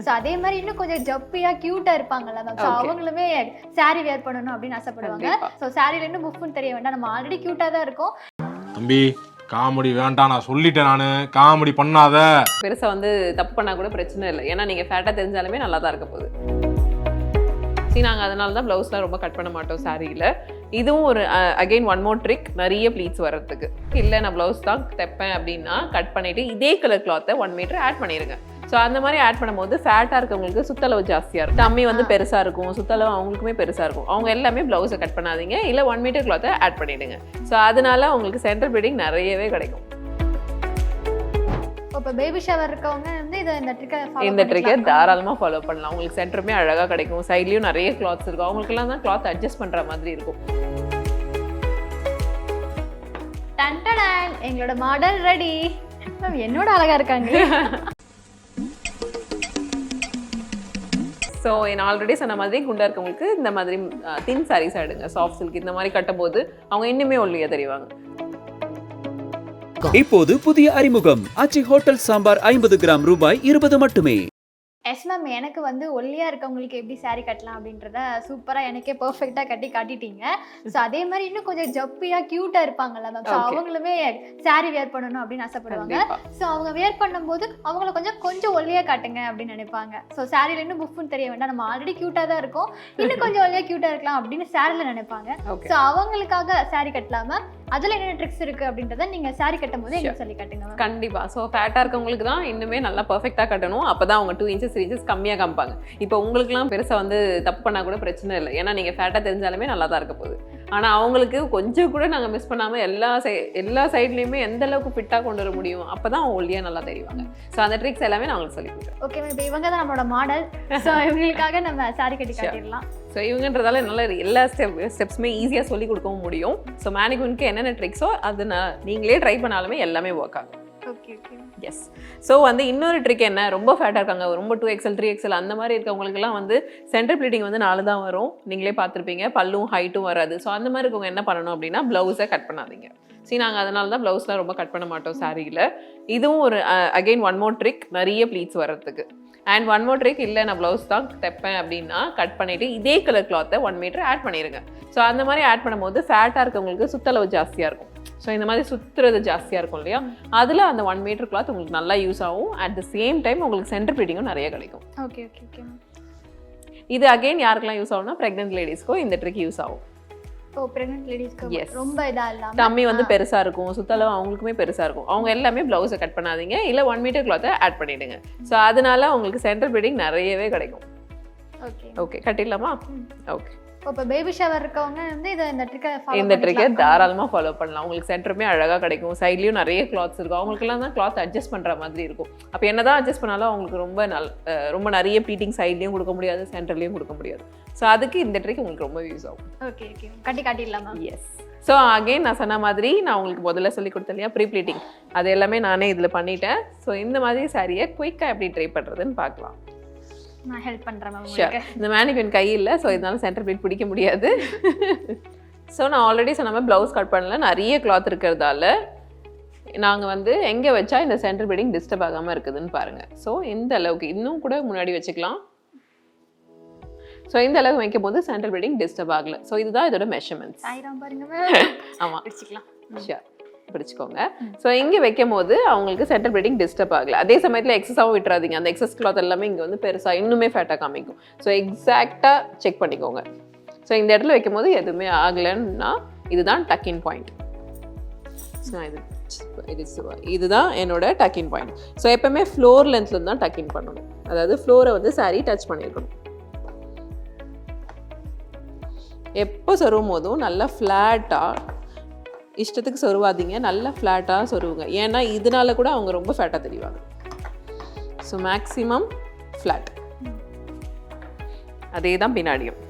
So அதே மாதிரி இன்னும் கொஞ்சம் ஜப்பியா கியூட்டா இருப்பாங்கல்ல மேம். ஸோ அவங்களுமே சாரி வேர் பண்ணணும் அப்படின்னு ஆசைப்படுவாங்க. ஸோ சாரில இன்னும் புஃப்னு தெரிய வேண்டாம், நம்ம ஆல்ரெடி கியூட்டா தான் இருக்கோம். தம்பி காமெடி வேண்டாம், நான் சொல்லிட்டேன், நானு காமெடி பண்ணாத. பெருசா வந்து தப்பு பண்ணா கூட பிரச்சனை இல்லை, ஏன்னா நீங்க ஃபேட்டா தெரிஞ்சாலுமே நல்லா தான் இருக்க போகுது. நாங்கள் அதனால தான் ப்ளவுஸ்லாம் ரொம்ப கட் பண்ண மாட்டோம் சாரியில். இதுவும் ஒரு அகெயின் ஒன் மோர் ட்ரிக், நிறைய ப்ளீட்ஸ் வர்றதுக்கு. இல்லை நான் ப்ளவுஸ் தான் தைப்பேன் அப்படின்னா கட் பண்ணிவிட்டு இதே கலர் கிளாத்தை 1 மீட்டர் ஆட் பண்ணிடுங்க. ஸோ அந்த மாதிரி ஆட் பண்ணும்போது ஃபேட்டாக இருக்கவங்களுக்கு சுத்தளவு ஜாஸ்தியாக இருக்கும், டம்மி வந்து பெருசாக இருக்கும், சுத்தளவு அவங்களுக்குமே பெருசாக இருக்கும். அவங்க எல்லாமே ப்ளவுஸை கட் பண்ணாதீங்க, இல்லை 1 மீட்டர் கிளாத்தை ஆட் பண்ணிவிடுங்க. ஸோ அதனால உங்களுக்கு சென்டர் ப்ளீடிங் நிறையவே கிடைக்கும். இப்போ பேபி ஷவர் இருக்கவங்க வந்து இந்த ட்ரிக்கை தாராளமாக ஃபாலோ பண்ணலாம். உங்களுக்கு சென்டருமே அழகாக கிடைக்கும், சைட்லேயும் நிறைய கிளாத்ஸ் இருக்கும், அவங்களுக்கெல்லாம் தான் கிளாத் அட்ஜஸ்ட் பண்ணுற மாதிரி இருக்கும். எங்களோட மாடல் ரெடி. என்னோட அழகா இருக்காங்க. ஸோ நான் ஆல்ரெடி சொன்ன மாதிரி குண்டா இருக்கவங்களுக்கு இந்த மாதிரி தின் சாரீஸ் ஆயிடுங்க, சாஃப்ட் சில்க் இந்த மாதிரி கட்டும்போது அவங்க இன்னுமே ஒல்லியாக தெரிவாங்க. இப்போது புதிய அறிமுகம் ஆச்சி ஹோட்டல் சாம்பார் 50 கிராம் ரூபாய் 20 மட்டுமே. எஸ் மேம், எனக்கு வந்து ஒல்லியாக இருக்கவங்களுக்கு எப்படி சாரீ கட்டலாம் அப்படின்றத சூப்பராக எனக்கே பர்ஃபெக்டாக கட்டி காட்டிட்டீங்க. ஸோ அதே மாதிரி இன்னும் கொஞ்சம் ஜப்பியாக க்யூட்டாக இருப்பாங்கல்ல மேம். ஸோ அவங்களுமே சாரீ வேர் பண்ணணும் அப்படின்னு ஆசைப்படுவாங்க. ஸோ அவங்க வேர் பண்ணும்போது அவங்கள கொஞ்சம் ஒல்லியாக காட்டுங்க அப்படின்னு நினைப்பாங்க. ஸோ சாரியில் இன்னும் புஃப்னு தெரிய வேண்டாம், நம்ம ஆல்ரெடி க்யூட்டாக தான் இருக்கோம், இன்னும் கொஞ்சம் ஒல்லியாக க்யூட்டாக இருக்கலாம் அப்படின்னு சாரியில் நினைப்பாங்க. ஸோ அவங்களுக்காக சாரீ கட்டலாம அதில் என்னென்ன ட்ரிக்ஸ் இருக்குது அப்படின்றத நீங்கள் சாரீ கட்டும் போது எங்களுக்கு சொல்லி கட்டுங்க. கண்டிப்பாக. ஸோ ஃபேட்டாக இருக்கவங்களுக்கு தான் இன்னுமே நல்லா பர்ஃபெக்டாக கட்டணும், அப்போ தான் அவங்க 2 inches 3 inches கம்மியாக காமிப்பாங்க. இப்போ உங்களுக்குலாம் பெருசாக வந்து தப்பு பண்ணால் கூட பிரச்சனை இல்லை, ஏன்னா நீங்கள் ஃபேட்டாக தெரிஞ்சாலுமே நல்லா தான் இருக்க போகுது. ஆனால் அவங்களுக்கு கொஞ்சம் கூட நாங்கள் மிஸ் பண்ணாமல் எல்லா சைட்லேயுமே எந்த அளவுக்கு ஃபிட்டாக கொண்டு வர முடியும், அப்போ தான் அவங்க ஒல்லியாக நல்லா தெரிவாங்க. ஸோ அந்த ட்ரிக்ஸ் எல்லாமே நான் உங்களுக்கு சொல்லி கொடுக்குறேன். ஓகே மேம், இப்போ இவங்க தான் நம்மளோட மாடல். ஸோ இவங்களுக்காக நம்ம சாரீ கட்டி காட்டிடலாம். ஸோ இவங்கன்றதால நல்லா எல்லா ஸ்டெப்ஸுமே ஈஸியாக சொல்லி கொடுக்கவும் முடியும். ஸோ மேனிக்யூனுக்கு என்னென்ன ட்ரிக்ஸோ அது நீங்களே ட்ரை பண்ணாலுமே எல்லாமே ஒர்க் ஆகும். Okay okay yes. ஸோ வந்து இன்னொரு ட்ரிக் என்ன, ரொம்ப ஃபேட்டாக இருக்காங்க, ரொம்ப 2XL 3XL அந்த மாதிரி இருக்கவங்களுக்குலாம் வந்து சென்டர் ப்ளீடிங் வந்து 4 தான் வரும், நீங்களே பார்த்துருப்பீங்க, பல்லும் ஹைட்டும் வராது. ஸோ அந்த மாதிரி இருக்கவங்க என்ன பண்ணணும் அப்படின்னா ப்ளவுஸை கட் பண்ணாதீங்க. நாங்கள் அதனால தான் ப்ளவுஸ்லாம் ரொம்ப கட் பண்ண மாட்டோம் சாரியில். இதுவும் ஒரு அகெயின் ஒன் மோர் ட்ரிக், நிறைய ப்ளீட்ஸ் வர்றதுக்கு. அண்ட் ஒன் மோர் ட்ரிக், இல்லை நான் ப்ளவுஸ் தான் தைப்பேன் அப்படின்னா கட் பண்ணிவிட்டு இதே கலர் கிளாத்தை 1 மீட்டர் ஆட் பண்ணிடுங்க. ஸோ அந்த மாதிரி ஆட் பண்ணும்போது ஃபேட்டாக இருக்கவங்களுக்கு சுத்தளவு ஜாஸ்தியாக இருக்கும். ஸோ இந்த மாதிரி சுற்றுறது ஜாஸ்தியாக இருக்கும் இல்லையா, அதில் அந்த 1 மீட்டர் கிளாத் உங்களுக்கு நல்லா யூஸ் ஆகும். அட் த சேம் டைம் உங்களுக்கு சென்டர் ப்ளீடிங்கும் நிறைய கிடைக்கும். Okay okay okay. இது அகெயின் யாருக்கெல்லாம் யூஸ் ஆகும்னா ப்ரெக்னென்ட் லேடிஸ்க்கோ இந்த ட்ரிக் யூஸ் ஆகும். பிரெக்னன்ட் லேடிஸ்க்கு ரொம்ப இதா இல்ல, டம்மி வந்து பெருசா இருக்கும், சுத்தளவு அவங்களுக்குமே பெருசா இருக்கும், அவங்க எல்லாமே ப்ளவுஸை கட் பண்ணாதீங்க, இல்ல 1 மீட்டர் கிளாத்தை ஆட் பண்ணிடுங்க. ஸோ அதனால உங்களுக்கு சென்டர் ப்ளீடிங் நிறையவே கிடைக்கும். ஓகே ஓகே, கட்டிடலாமா? ஓகே. இப்போ பேபி ஷவர் இருக்கவங்க வந்து இந்த ட்ரிக்கை தாராளமாக ஃபாலோ பண்ணலாம். உங்களுக்கு சென்டருமே அழகாக கிடைக்கும், சைட்லேயும் நிறைய கிளாத்ஸ் இருக்கும், அவங்களுக்கெல்லாம் தான் கிளாத் அட்ஜஸ்ட் பண்ணுற மாதிரி இருக்கும். அப்போ என்ன தான் அட்ஜஸ்ட் பண்ணாலும் அவங்களுக்கு ரொம்ப நிறைய ப்ளீட்டிங் சைட்லேயும் கொடுக்க முடியாது, சென்டர்லேயும் கொடுக்க முடியாது. ஸோ அதுக்கு இந்த ட்ரிக் உங்களுக்கு ரொம்ப யூஸ் ஆகும். ஓகே ஓகே, கட்டி காட்டிடலாமா? எஸ். ஸோ அகெயின் நான் சொன்ன மாதிரி நான் உங்களுக்கு முதல்ல சொல்லி கொடுத்தேன் இல்லையா ப்ரீ ப்ளீட்டிங், அது எல்லாமே நானே இதில் பண்ணிட்டேன். ஸோ இந்த மாதிரி சாரியை குயிக்காக எப்படி ட்ரை பண்ணுறதுன்னு பார்க்கலாம். நான் ஹெல்ப் பண்ணுறேன் மேம். இந்த மேனிக்யூன் கை இல்லை, ஸோ இதனால சென்டர் ப்ளீட் பிடிக்க முடியாது. ஸோ நான் ஆல்ரெடி சொன்ன மாதிரி ப்ளவுஸ் கட் பண்ணல, நிறைய கிளாத் இருக்கிறதால நாங்கள் வந்து எங்கே வச்சா இந்த சென்டர் ப்ளீடிங் டிஸ்டர்ப் ஆகாமல் இருக்குதுன்னு பாருங்கள். ஸோ இந்த அளவுக்கு இன்னும் கூட முன்னாடி வச்சுக்கலாம். ஸோ இந்த அளவுக்கு வைக்கும் போது சென்டர் ப்ளீடிங் டிஸ்டர்ப் ஆகலை. ஸோ இதுதான் இதோட மெஷர்மெண்ட்ஸ். ஆமாம், பிடிச்சிக்கலாம். ஷியோர், பிடிச்சிக்கோங்க. ஸோ இங்கே வைக்கும் போது அவங்களுக்கு சென்டர் ப்ளீடிங் டிஸ்டர்ப் ஆகலை. அதே சமயத்தில் எக்ஸஸாகவும் விட்டுறாதீங்க, அந்த எக்ஸஸ் கிளாத் எல்லாமே இங்கே வந்து பெருசாக இன்னுமே ஃபேட்டாக காமிக்கும். ஸோ எக்ஸாக்டாக செக் பண்ணிக்கோங்க. ஸோ இந்த இடத்துல வைக்கும் போது எதுவுமே ஆகலைன்னா இதுதான் டக்கின் பாயிண்ட். ஸோ இதுதான் என்னோட டக்கின் பாயிண்ட். ஸோ எப்பவுமே ஃப்ளோர் லென்த்ல தான் டக்கின் பண்ணணும், அதாவது ஃப்ளோரை வந்து சாரி டச் பண்ணியிருக்கணும். எப்போ சொருவும் போதும் நல்லா ஃப்ளாட்டாக, இஷ்டத்துக்கு சொருவாதீங்க, நல்லா ஃப்ளாட்டாக சொருவுங்க, ஏன்னா இதனால கூட அவங்க ரொம்ப ஃபேட்டாக தெரிவாங்க. So maximum flat. அதே தான் பின்னாடியும்.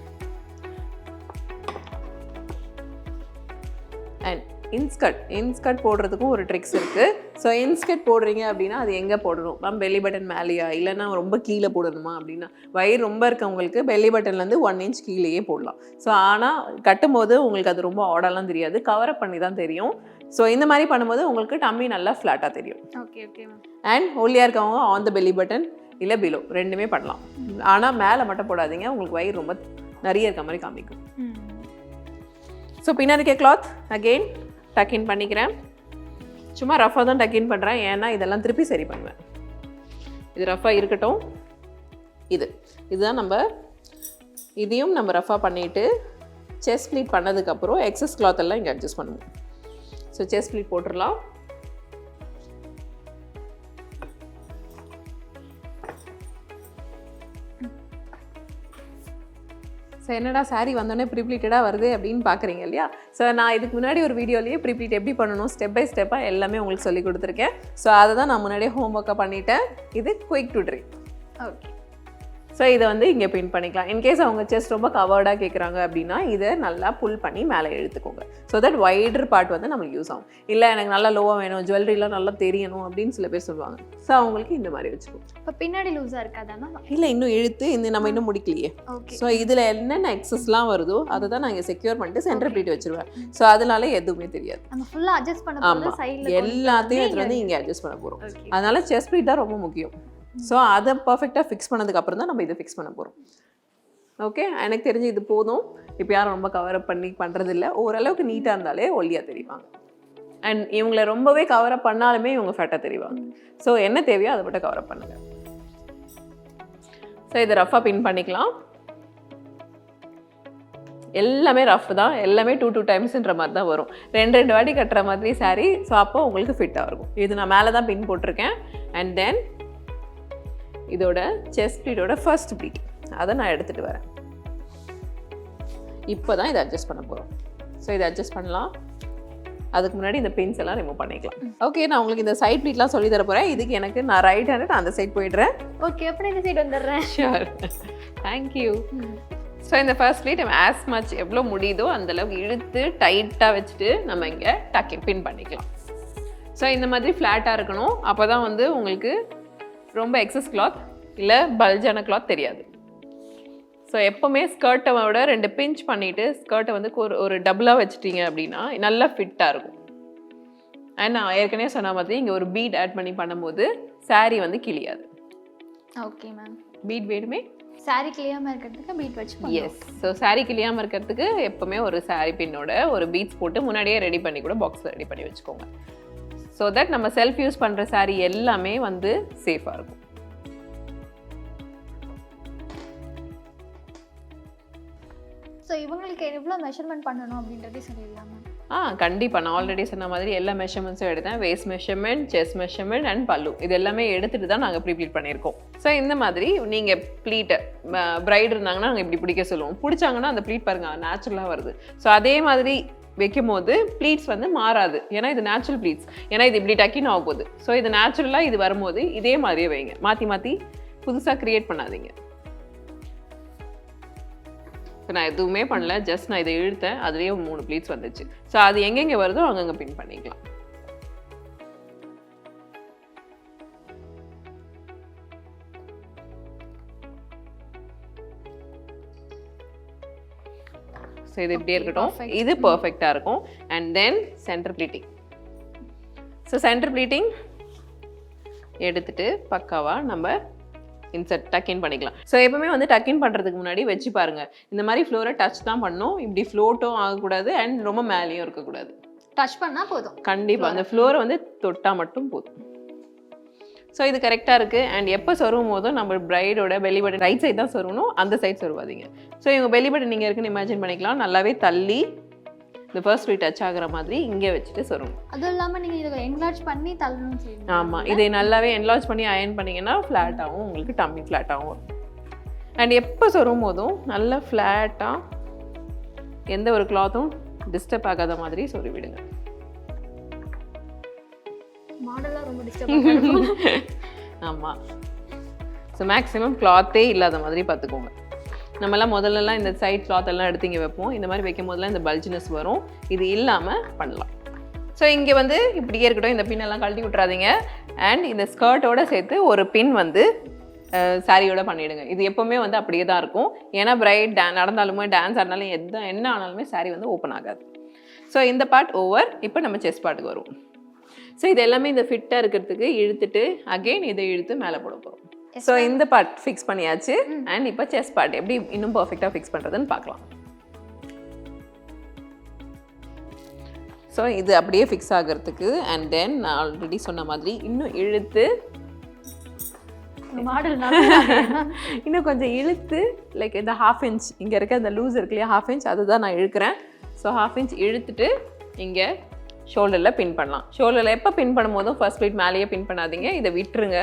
அண்ட் இன்ஸ்கர்ட் போடுறதுக்கும் ஒரு ட்ரிக்ஸ் இருக்குது. ஸோ இன்ஸ்கர்ட் போடுறீங்க அப்படின்னா அது எங்கே போடணும் மேம், பெல்லி பட்டன் மேலேயா, இல்லைன்னா ரொம்ப கீழே போடணுமா அப்படின்னா, வயிறு ரொம்ப இருக்கவங்களுக்கு பெல்லி பட்டன்லேருந்து 1 inch கீழேயே போடலாம். ஸோ ஆனால் கட்டும்போது உங்களுக்கு அது ரொம்ப ஆடெல்லாம் தெரியாது, கவரப் பண்ணி தான் தெரியும். ஸோ இந்த மாதிரி பண்ணும்போது உங்களுக்கு டம்மி நல்லா ஃப்ளாட்டாக தெரியும். Okay okay ma'am. அண்ட் ஒல்லியாக இருக்கவங்க ஆன் த பெல்லி பட்டன், இல்லை பிலோ, ரெண்டுமே பண்ணலாம். ஆனால் மேலே மட்டும் போடாதீங்க, உங்களுக்கு வயிறு ரொம்ப நிறைய இருக்க மாதிரி காமிக்கும். ஸோ பின்னாடி இருக்க கிளாத் அகெயின் டக்கின் பண்ணிக்கிறேன். சும்மா ரஃபாக தான் டக்கின் பண்ணுறேன், ஏன்னா இதெல்லாம் திருப்பி சரி பண்ணுவேன். இது ரஃபாக இருக்கட்டும். இதுதான் நம்ம இதையும் நம்ம ரஃபாக பண்ணிவிட்டு செஸ்ட் ப்ளீட் பண்ணதுக்கப்புறம் எக்ஸஸ் கிளாத் எல்லாம் இங்கே அட்ஜஸ்ட் பண்ணுவோம். ஸோ செஸ்ட் ப்ளீட் போட்டுடலாம். ஸோ என்னடா சாரீ வந்தோடனே ப்ரீப்ளீட்டடாக வருது அப்படின்னு பார்க்குறீங்க இல்லையா? ஸோ நான் இதுக்கு முன்னாடி ஒரு வீடியோலேயே ப்ரீப்ளீட் எப்படி பண்ணணும் ஸ்டெப் பை ஸ்டெப்பாக எல்லாமே உங்களுக்கு சொல்லி கொடுத்துருக்கேன். ஸோ அதை தான் நான் முன்னாடியே ஹோம் ஒர்க்காக பண்ணிட்டேன். இது quick to tree. Okay, so இதை வந்து இங்கே பின் பண்ணிக்கலாம். இன்கேஸ் அவங்க செஸ்ட் ரொம்ப கவர்டாக கேட்குறாங்க அப்படின்னா இதை நல்லா புல் பண்ணி மேலே இழுத்துக்கோங்க. ஸோ தட் வைடர் பார்ட் வந்து நம்மளுக்கு யூஸ் ஆகும். இல்லை எனக்கு நல்லா லோவாக வேணும், ஜுவல்லரிலாம் நல்லா தெரியணும் அப்படின்னு சில பேர் சொல்லுவாங்க. ஸோ அவங்களுக்கு இந்த மாதிரி வச்சுக்கோங்க. இப்போ பின்னாடி லூஸாக இருக்காதானா? இல்லை, இன்னும் இழுத்து நம்ம இன்னும் முடிக்கலையே. ஸோ இதில் என்னென்ன எக்ஸஸ்லாம் வருதோ அதை தான் நான் இங்கே செக்யூர் பண்ணிட்டு சென்டர் ப்ளீட் வச்சுருவேன். ஸோ அதனால எதுவுமே தெரியாது. நம்ம ஃபுல்லாக அட்ஜஸ்ட் பண்ண போகிறோம், சைடில் எல்லாத்தையும் எடுத்துகிட்டு வந்து இங்கே அட்ஜஸ்ட் பண்ண போகிறோம். அதனால செஸ்ட் ப்ளீட் தான் ரொம்ப முக்கியம். ஸோ அதை பர்ஃபெக்டாக ஃபிக்ஸ் பண்ணதுக்கப்புறம் தான் நம்ம இதை ஃபிக்ஸ் பண்ண போகிறோம். ஓகே, எனக்கு தெரிஞ்சு இது போதும். இப்போ யாரும் ரொம்ப கவரப் பண்ணி பண்ணுறதில்ல. ஓரளவுக்கு நீட்டாக இருந்தாலே ஒல்லியாக தெரிவாங்க. அண்ட் இவங்களை ரொம்பவே கவரப் பண்ணாலுமே இவங்க ஃபேட்டாக தெரிவாங்க. ஸோ என்ன தேவையோ அதை மட்டும் கவரப் பண்ணுங்கள். ஸோ இதை ரஃபாக பின் பண்ணிக்கலாம். எல்லாமே ரஃப் தான், எல்லாமே 2 டைம்ஸ்ன்ற மாதிரி தான் வரும். 2 வாட்டி கட்டுற மாதிரி சாரீ. ஸோ அப்போ உங்களுக்கு ஃபிட்டாக இருக்கும். இது நான் மேலே தான் பின் போட்டிருக்கேன். அண்ட் தென் இதோட செஸ்ட் ப்ளீட்டோட ஃபர்ஸ்ட் ப்ளீட் அதை நான் எடுத்துகிட்டு வரேன். இப்போ தான் இதை அட்ஜஸ்ட் பண்ண போகிறோம். ஸோ இதை அட்ஜஸ்ட் பண்ணலாம். அதுக்கு முன்னாடி இந்த பின்ஸ் எல்லாம் ரிமூவ் பண்ணிக்கலாம். ஓகே, நான் உங்களுக்கு இந்த சைட் ப்ளீட்லாம் சொல்லி தர போகிறேன். இதுக்கு எனக்கு நான் ரைட் ஹேண்ட் நான் அந்த சைட் போயிடுறேன். ஓகே, அப்படி இந்த சைடு வந்துடுறேன். Sure, thank you. ஸோ இந்த ஃபர்ஸ்ட் ப்ளீட் நம்ம ஆஸ் மச் எவ்வளோ முடியுதோ அந்தளவுக்கு இழுத்து டைட்டாக வச்சுட்டு நம்ம இங்கே பின் பண்ணிக்கலாம். ஸோ இந்த மாதிரி ஃப்ளாட்டாக இருக்கணும். அப்போ தான் வந்து உங்களுக்கு ரொம்ப எக்ஸஸ் கிளாத் இல்லை பல்ஜான கிளாத் தெரியாது. ஸோ எப்போவுமே ஸ்கர்ட்டை விட 2 பிஞ்ச் பண்ணிவிட்டு ஸ்கர்ட்டை வந்து ஒரு டபுளாக வச்சுட்டீங்க அப்படின்னா நல்லா ஃபிட்டாக இருக்கும். அண்ட் நான் ஏற்கனவே சொன்ன மாதிரி இங்கே ஒரு பீட் ஆட் பண்ணி பண்ணும்போது சாரீ வந்து கிளியாது. ஓகே மேம், பீட் வேணுமே சாரீ கிளியாமல் இருக்கிறதுக்கு பீட் வச்சு. எஸ், ஸோ சாரீ கிளியாமல் இருக்கிறதுக்கு எப்போவுமே ஒரு சாரீ பின்னோட ஒரு பீட்ஸ் போட்டு முன்னாடியே ரெடி பண்ணி கூட பாக்ஸில் ரெடி பண்ணி வச்சுக்கோங்க. ஸோ தட் நம்ம செல்ஃப் யூஸ் பண்ணுற சாரீ எல்லாமே வந்து சேஃபாக இருக்கும். ஸோ இவங்களுக்கு எவ்வளோ மெஷர்மெண்ட் பண்ணணும் அப்படின்றதே சொல்லிடலாமா? கண்டிப்பாக. நான் ஆல்ரெடி சொன்ன மாதிரி எல்லா மெஷர்மெண்ட்ஸும் எடுத்தேன். Waste measurement, chest measurement and பல்லு இது எல்லாமே எடுத்துகிட்டு தான் நாங்கள் ப்ளீட் பண்ணியிருக்கோம். ஸோ இந்த மாதிரி நீங்கள் ப்ளீட்டை பிரைட் இருந்தாங்கன்னா நாங்கள் இப்படி பிடிக்க சொல்லுவோம். பிடிச்சாங்கன்னா அந்த ப்ளீட் பாருங்கள் நேச்சுரலாக வருது. ஸோ அதே மாதிரி வைக்கும் போது ப்ளீட்ஸ் வந்து மாறாது. ஏன்னா இது நேச்சுரல் ப்ளீட்ஸ். ஏன்னா இது இப்படி டக்கின்னு ஆக போகுது. ஸோ இது நேச்சுரலாக இது வரும்போது இதே மாதிரியே வைங்க. மாற்றி மாற்றி புதுசாக க்ரியேட் பண்ணாதீங்க. இப்போ நான் எதுவுமே பண்ணல, ஜஸ்ட் நான் இதை இழுத்தேன், அதுலேயே 3 ப்ளீட்ஸ் வந்துச்சு. ஸோ அது எங்கெங்கே வருதோ அங்கங்கே பின் பண்ணிக்கலாம். ஸோ இது இப்படியே இருக்கட்டும். இது பர்ஃபெக்டாக இருக்கும். And then centre pleating. So centre pleating எடுத்துட்டு பக்காவாக நம்ம இன்சர்ட் டக்கின் பண்ணிக்கலாம். ஸோ எப்பவுமே வந்து டக்கின் பண்ணுறதுக்கு முன்னாடி வச்சு பாருங்கள். இந்த மாதிரி ஃப்ளோரை டச் தான் பண்ணணும். இப்படி ஃப்ளோட்டும் ஆகக்கூடாது அண்ட் ரொம்ப மேலேயும் இருக்கக்கூடாது. டச் பண்ணால் போதும். கண்டிப்பாக அந்த ஃப்ளோரை வந்து தொட்டால் மட்டும் போதும். ஸோ இது கரெக்டாக இருக்குது. அண்ட் எப்போ சொருவும் போதும் நம்ம பிரைடோட பெல்லி பட்டன் ரைட் சைட் தான் சொருவணும், அந்த சைட் சொருவாதீங்க. ஸோ இவங்க பெல்லி பட்டன் நீங்கள் இருக்குன்னு இமேஜின் பண்ணிக்கலாம். நல்லாவே தள்ளி இந்த ஃபர்ஸ்ட் ப்ளீட் டச் ஆகிற மாதிரி இங்கே வச்சுட்டு சொருணும். அதுவும் இல்லாமல் நீங்கள் இதை என்லார்ஜ் பண்ணி தள்ளணும் செய்யணும். ஆமாம், இதை நல்லாவே என்லார்ஜ் பண்ணி அயன் பண்ணிங்கன்னா ஃப்ளாட்டாகவும் உங்களுக்கு டம்மி ஃப்ளாட்டாகவும் வரும். அண்ட் எப்போ சொருவும் போதும் நல்லா ஃப்ளாட்டாக எந்த ஒரு கிளாத்தும் டிஸ்டர்ப் ஆகாத மாதிரி சொருவி விடுங்க. மாடலாக ரொம்ப டிஸ்டர்ப். ஆமாம், ஸோ மேக்ஸிமம் கிளாத்தே இல்லாத மாதிரி பார்த்துக்கோங்க. நம்மலாம் முதல்லலாம் இந்த சைட் கிளாத் எல்லாம் எடுத்து இங்கே வைப்போம். இந்த மாதிரி வைக்கும் போதெல்லாம் இந்த பல்ஜினஸ் வரும். இது இல்லாமல் பண்ணலாம். ஸோ இங்கே வந்து இப்படியே இருக்கட்டும். இந்த பின்னெல்லாம் கழட்டி விட்றாதீங்க. அண்ட் இந்த ஸ்கர்ட்டோட சேர்த்து ஒரு பின் வந்து சாரியோட பண்ணிவிடுங்க. இது எப்போவுமே வந்து அப்படியே தான் இருக்கும். ஏன்னா பிரைட் நடந்தாலுமே டான்ஸ் ஆடினாலும் என்ன ஆனாலுமே சாரி வந்து ஓப்பன் ஆகாது. ஸோ இந்த பார்ட் ஓவர். இப்போ நம்ம செஸ்ட் பார்ட்டுக்கு வருவோம். ஸோ இது எல்லாமே இந்த ஃபிட்டாக இருக்கிறதுக்கு இழுத்துட்டு அகெயின் இதை இழுத்து மேலே போட போகிறோம். ஸோ இந்த பார்ட் ஃபிக்ஸ் பண்ணியாச்சு. அண்ட் இப்போ செஸ்ட் பார்ட் எப்படி இன்னும் பர்ஃபெக்டாக ஃபிக்ஸ் பண்ணுறதுன்னு பார்க்கலாம். ஸோ இது அப்படியே ஃபிக்ஸ் ஆகிறதுக்கு அண்ட் தென் நான் ஆல்ரெடி சொன்ன மாதிரி இன்னும் இழுத்து மாடல் இன்னும் கொஞ்சம் இழுத்து லைக் இந்த 1/2 இன்ச் இங்கே இருக்க இந்த லூஸ் இருக்கு இல்லையா 1/2 இன்ச் அதுதான் நான் இழுக்கிறேன். ஸோ 1/2 இன்ச் இழுத்துட்டு இங்கே ஷோல்டரில் பின் பண்ணலாம். ஷோல்டரில் எப்போ பின் பண்ணும்போதும் ஃபர்ஸ்ட் ப்ளீட் மேலேயே பின் பண்ணாதீங்க, இதை விட்டுருங்க,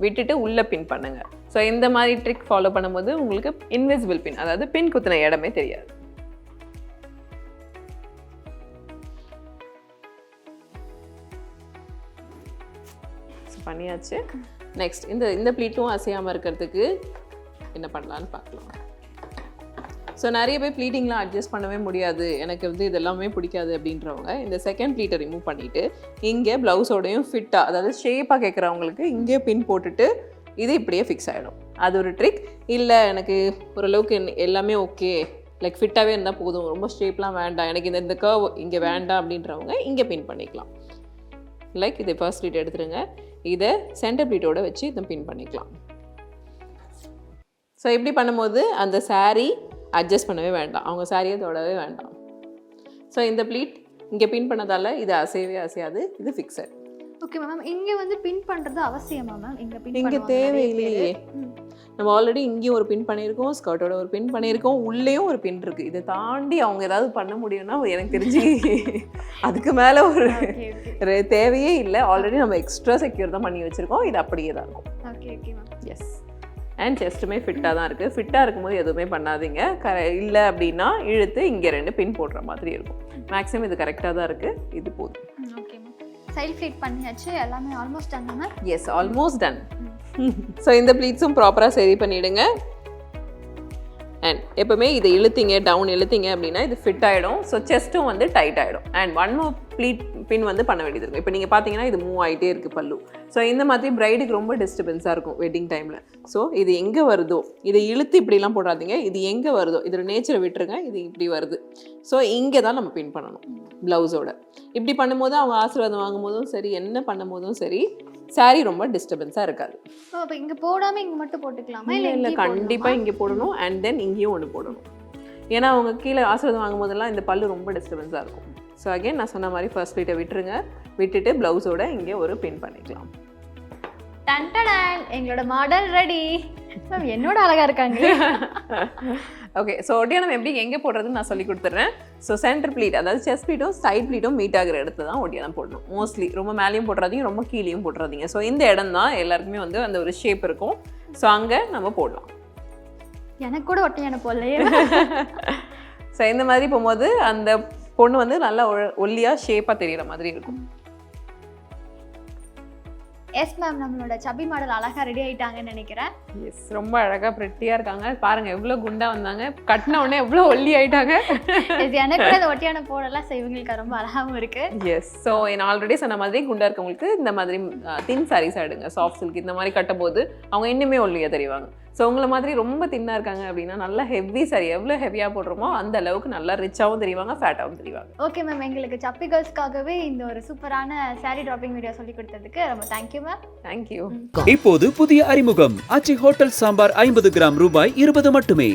விட்டுட்டு உள்ளே பின் பண்ணுங்க. ஸோ இந்த மாதிரி ட்ரிக் ஃபாலோ பண்ணும்போது உங்களுக்கு இன்விசிபிள் பின், அதாவது பின் குத்தின இடமே தெரியாது. பண்ணியாச்சு. நெக்ஸ்ட் இந்த ப்ளீட்டும் அசையாமல் இருக்கிறதுக்கு என்ன பண்ணலான்னு பார்க்கலாம். ஸோ நிறைய பேர் ப்ளீட்டிங்லாம் அட்ஜஸ்ட் பண்ணவே முடியாது, எனக்கு வந்து இதெல்லாமே பிடிக்காது அப்படின்றவங்க இந்த செகண்ட் ப்ளீட்டை ரிமூவ் பண்ணிவிட்டு இங்கே ப்ளவுஸோடையும் ஃபிட்டாக, அதாவது ஷேப்பாக கேட்குறவங்களுக்கு இங்கே பின் போட்டுட்டு இது இப்படியே ஃபிக்ஸ் ஆகிடும். அது ஒரு ட்ரிக். இல்லை எனக்கு ஓரளவுக்கு எல்லாமே ஓகே, லைக் ஃபிட்டாகவே இருந்தால் போதும், ரொம்ப ஷேப்லாம் வேண்டாம், எனக்கு இந்த கர்வ் இங்கே வேண்டாம் அப்படின்றவங்க இங்கே பின் பண்ணிக்கலாம். லைக் இதை ஃபர்ஸ்ட் ப்ளீட் எடுத்துருங்க, இதை சென்டர் ப்ளீட்டோட வச்சு இதை பின் பண்ணிக்கலாம். ஸோ இப்படி பண்ணும்போது அந்த saree அட்ஜஸ்ட் பண்ணவே வேண்டாம், அவங்க சாரியை தொடவே வேண்டாம். ஸோ இந்த ப்ளீட் இங்கே பின் பண்ணதால் இது அசையவே அசையாது, இது ஃபிக்ஸட். ஓகே மேம், இங்கே வந்து பின் பண்ணுறது அவசியமா மேம்? இங்கே தேவையில்லையே, நம்ம ஆல்ரெடி இங்கேயும் ஒரு பின் பண்ணியிருக்கோம், ஸ்கர்ட்டோட ஒரு பின் பண்ணியிருக்கோம், உள்ளேயும் ஒரு பின் இருக்குது. இதை தாண்டி அவங்க ஏதாவது பண்ண முடியும்னா எனக்கு தெரிஞ்சு அதுக்கு மேலே ஒரு தேவையே இல்லை. ஆல்ரெடி நம்ம எக்ஸ்ட்ரா செக்யூர் தான் பண்ணி வச்சுருக்கோம், இது அப்படியே தான் இருக்கும். Okay okay ma'am. Yes. And செஸ்ட்டுமே ஃபிட்டாக தான் இருக்குது. ஃபிட்டாக இருக்கும்போது எதுவுமே பண்ணாதீங்க, இல்லை அப்படின்னா இழுத்து இங்கே 2 பின் போடுற மாதிரி இருக்கும். மேக்ஸிமம் இது கரெக்டாக தான் இருக்குது, இது போதும். ஓகே மேம், சைட் ஃபிட் பண்ணியாச்சு, எல்லாமே almost done ma'am. Yes, almost done. So இந்த ப்ளீட்ஸும் ப்ராப்பராக சரி பண்ணிவிடுங்க. அண்ட் எப்போவுமே இதை இழுத்தீங்க, டவுன் இழுத்தீங்க அப்படின்னா இது ஃபிட் ஆகிடும். ஸோ செஸ்ட்டும் வந்து டைட் ஆகிடும். அண்ட் 1 more ப்ளீட் பின் வந்து பண்ண வேண்டியது இருக்கும். இப்போ நீங்கள் பார்த்தீங்கன்னா இது மூவ் ஆகிட்டே இருக்குது பல்லு. ஸோ இந்த மாதிரி பிரைடுக்கு ரொம்ப டிஸ்டர்பன்ஸாக இருக்கும் வெட்டிங் டைமில். ஸோ இது எங்கே வருதோ இதை இழுத்து இப்படிலாம் போடாதீங்க, இது எங்கே வருதோ இதோட நேச்சரை விட்டுருங்க, இது இப்படி வருது. ஸோ இங்கே தான் நம்ம பின் பண்ணணும் ப்ளவுஸோட. இப்படி பண்ணும்போது அவங்க ஆசீர்வாதம் வாங்கும் போதும் சரி, என்ன பண்ணும் போதும் சரி, சாரி ரொம்ப டிஸ்டர்பன்ஸாக இருக்காது. ஸோ அப்போ இங்கே போடாமல் இங்கே மட்டும் போட்டுக்கலாமா? இல்லை, கண்டிப்பாக இங்கே போடணும். அண்ட் தென் இங்கேயும் ஒன்று போடணும். ஏன்னா அவங்க கீழே ஆசீர்வாதம் வாங்கும் போதெல்லாம் இந்த பல்லு ரொம்ப டிஸ்டர்பன்ஸாக இருக்கும். ஸோ அகைன் நான் சொன்ன மாதிரி ஃபர்ஸ்ட் ப்ளீட்டை விட்டுருங்க, விட்டுட்டு ப்ளவுஸோட இங்கே ஒரு பின் பண்ணிக்கலாம். டன்டடன், எங்களோட மாடல் ரெடி. மேம் என்னோட அழகாக இருக்காங்க. ஓகே, ஸோ ஒட்டியானம் எப்படி எங்கே போடுறதுன்னு நான் சொல்லி கொடுத்துட்றேன். ஸோ சென்டர் ப்ளீட், அதாவது செஸ்ட் ப்ளீட்டும் சைட் ப்ளீட்டும் மீட் ஆகிற இடத்துல தான் ஒட்டியானம் போடணும். மோஸ்ட்லி ரொம்ப மேலேயும் போட்டுறாதீங்க, ரொம்ப கீழேயும் போட்டுறாதீங்க. ஸோ இந்த இடம் தான் எல்லாருக்குமே வந்து அந்த ஒரு ஷேப் இருக்கும். ஸோ அங்கே நம்ம போடலாம். எனக்கு கூட ஒட்டியான போடலையே. ஸோ இந்த மாதிரி போகும்போது அந்த பொண்ணு வந்து நல்லா ஒல்லியாக ஷேப்பாக தெரிகிற மாதிரி இருக்கும். எஸ் மேம், நம்மளோட சபி மாடல் அழகாக ரெடி ஆகிட்டாங்கன்னு நினைக்கிறேன். எஸ், ரொம்ப அழகாக ப்ரெட்டியாக இருக்காங்க. பாருங்கள் எவ்வளோ குண்டாக வந்தாங்க, கட்டின உடனே எவ்வளோ ஒல்லி ஆகிட்டாங்க. எனக்கு கூட அந்த ஒட்டியான போடலாம், ஸோ இவங்களுக்கு ரொம்ப அழகாகவும் இருக்குது. எஸ். ஸோ நான் ஆல்ரெடி சொன்ன மாதிரி குண்டாக இருக்கவங்களுக்கு இந்த மாதிரி தின் சாரீஸ் ஆகிடுங்க. சாஃப்ட் சில்க் இந்த மாதிரி கட்டும்போது அவங்க இன்னுமே ஒல்லியாக தெரிவாங்க. ஸோ உங்களை மாதிரி ரொம்ப தின்னாக இருக்காங்க அப்படின்னா நல்லா ஹெவி சாரி, எவ்வளோ ஹெவியாக போடுறோமோ அந்த அளவுக்கு நல்லா ரிச்சாகவும் தெரிவாங்க, ஃபேட்டாகவும் தெரிவாங்க. ஓகே மேம், எங்களுக்கு சப்பி கேர்ள்ஸ்க்காகவே இந்த ஒரு சூப்பரான சாரி டிராப்பிங் வீடியோ சொல்லி கொடுத்ததுக்கு ரொம்ப தேங்க்யூ மேம். தேங்க்யூ. இப்போது புதிய அறிமுகம் ஆச்சி ஹோட்டல் சாம்பார் 50 கிராம் ரூபாய் 20 மட்டுமே.